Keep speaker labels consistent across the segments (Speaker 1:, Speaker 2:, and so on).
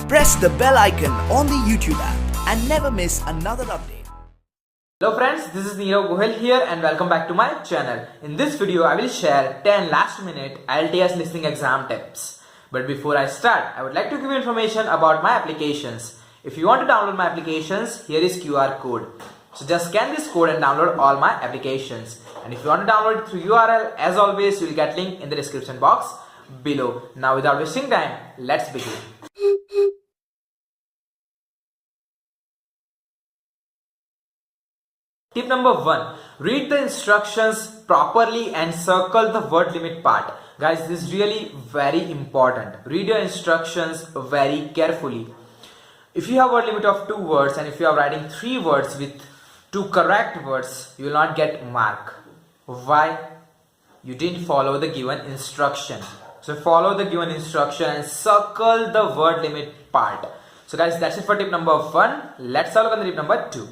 Speaker 1: press the bell icon on the YouTube app and never miss another update.
Speaker 2: Hello friends, this is Neerav Gohel here and welcome back to my channel. In this video, I will share 10 last minute IELTS listening exam tips. But before I start, I would like to give you information about my applications. If you want to download my applications, here is QR code. So just scan this code and download all my applications. And if you want to download it through URL, as always, you will get link in the description box below. Now without wasting time, let's begin. Tip number 1. Read the instructions properly and circle the word limit part. Guys, this is really very important. Read your instructions very carefully. If you have a word limit of 2 words and if you are writing 3 words with 2 correct words, you will not get mark. Why? You didn't follow the given instruction. So follow the given instruction and circle the word limit part. So guys, that's it for tip number 1. Let's have a look at tip number 2.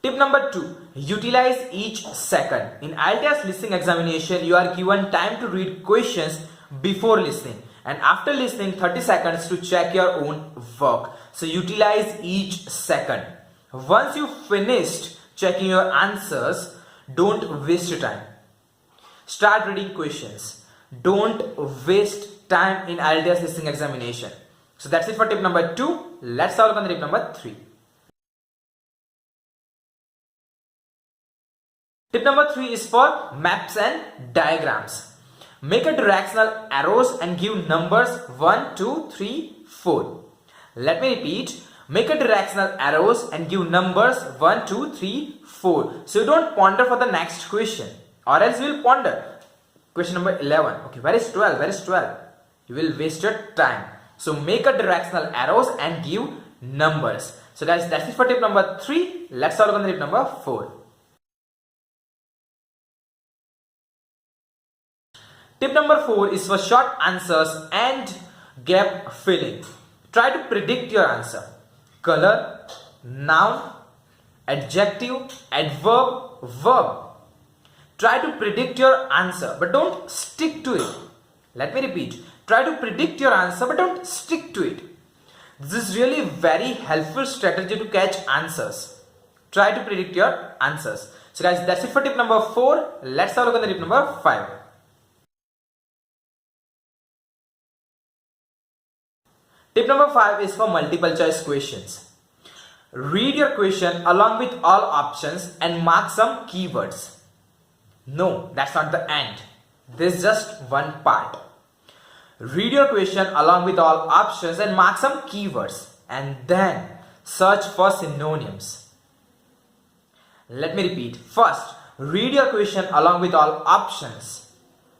Speaker 2: Tip number 2. Utilize each second. In IELTS listening examination, you are given time to read questions before listening and after listening 30 seconds to check your own work. So utilize each second. Once you finished checking your answers, don't waste your time. Start reading questions. Don't waste time in IELTS listening examination. So that's it for tip number 2. Let's have a look at tip number 3. Tip number 3 is for maps and diagrams. Make a directional arrows and give numbers 1, 2, 3, 4. Let me repeat. Make a directional arrows and give numbers 1, 2, 3, 4. So you don't ponder for the next question or else you will ponder. Question number 11. Okay, where is 12? Where is 12? You will waste your time. So make a directional arrows and give numbers. So guys, that's it for tip number 3. Let's have a look at tip number 4. Tip number 4 is for short answers and gap filling. Try to predict your answer. Color, noun, adjective, adverb, verb. Try to predict your answer but don't stick to it. Let me repeat. Try to predict your answer but don't stick to it. This is really very helpful strategy to catch answers. Try to predict your answers. So guys, that's it for tip number 4. Let's have a look at tip number 5. Tip number 5 is for multiple choice questions. Read your question along with all options and mark some keywords. No, that's not the end. This is just one part. Read your question along with all options and mark some keywords and then search for synonyms. Let me repeat. First, read your question along with all options.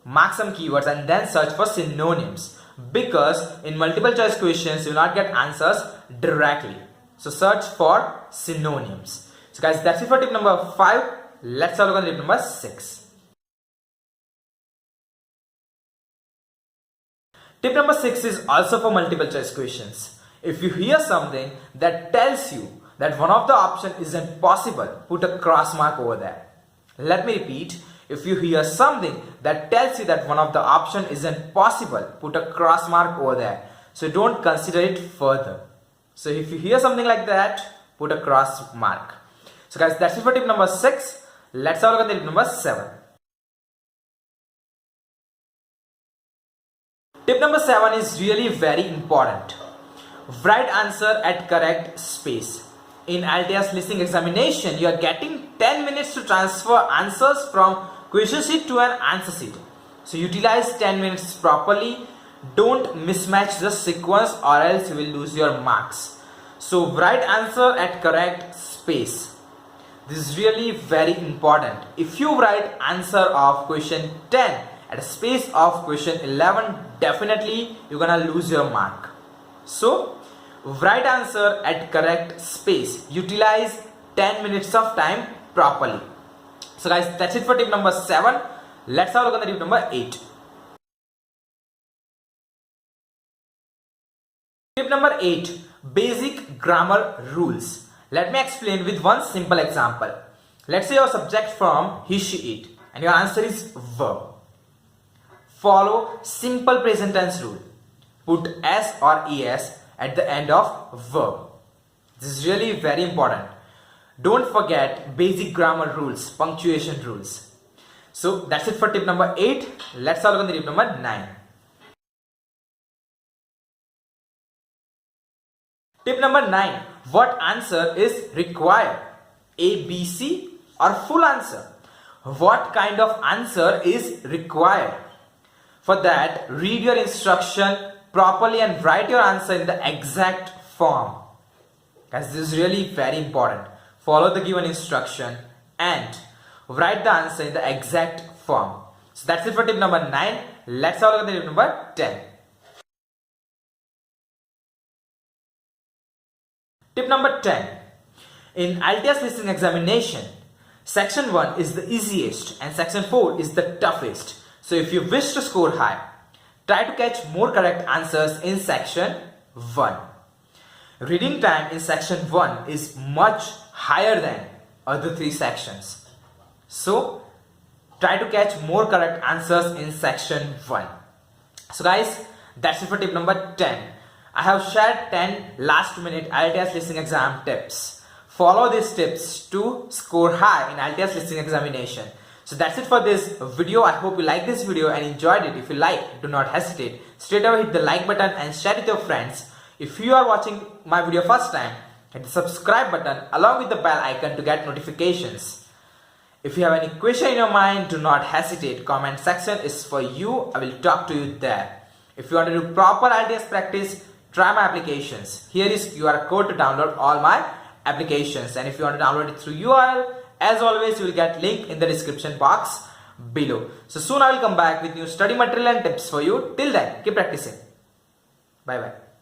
Speaker 2: Mark some keywords and then search for synonyms. Because in multiple choice questions, you will not get answers directly. So search for synonyms. So guys, that's it for tip number 5. Let's have a look at tip number 6. Tip number 6 is also for multiple choice questions. If you hear something that tells you that one of the options isn't possible, put a cross mark over there. Let me repeat. If you hear something that tells you that one of the option isn't possible, put a cross mark over there. So don't consider it further. So if you hear something like that, put a cross mark. So guys, that's it for tip number 6. Let's have a look at tip number 7. Tip number 7 is really very important. Write answer at correct space. In IELTS listening examination, you are getting 10 minutes to transfer answers from question sheet to an answer sheet. So utilize 10 minutes properly. Don't mismatch the sequence or else you will lose your marks. So write answer at correct space. This is really very important. If you write answer of question 10 at a space of question 11, definitely you're gonna lose your mark. So write answer at correct space. Utilize 10 minutes of time properly. So guys, that's it for tip number 7. Let's have a look at tip number 8. Tip number 8. Basic grammar rules. Let me explain with one simple example. Let's say your subject form he, she, it and your answer is verb. follow simple present tense rule. Put s or es at the end of verb. This is really very important. Don't forget basic grammar rules, punctuation rules. So that's it for tip number 8. Let's have a look at the tip number 9. Tip number 9. What answer is required? A, B, C or full answer? What kind of answer is required? For that, read your instruction properly and write your answer in the exact form. Guys, this is really very important. Follow the given instruction and write the answer in the exact form. So that's it for tip number 9. Let's have a look at the tip number 10. Tip number 10. In IELTS listening examination, section 1 is the easiest and section 4 is the toughest. So if you wish to score high, try to catch more correct answers in section 1. Reading time in section 1 is much higher than other 3 sections. So try to catch more correct answers in section 1. So guys, that's it for tip number 10. I have shared 10 last minute IELTS listening exam tips. Follow these tips to score high in IELTS listening examination. So that's it for this video. I hope you liked this video and enjoyed it. If you like, do not hesitate. Straight away hit the like button and share it with your friends. If you are watching my video first time, hit the subscribe button along with the bell icon to get notifications. If you have any question in your mind, do not hesitate. Comment section is for you. I will talk to you there. If you want to do proper IELTS practice, try my applications. Here is QR code to download all my applications. And if you want to download it through URL, as always, you will get link in the description box below. So soon I will come back with new study material and tips for you. Till then, keep practicing. Bye bye.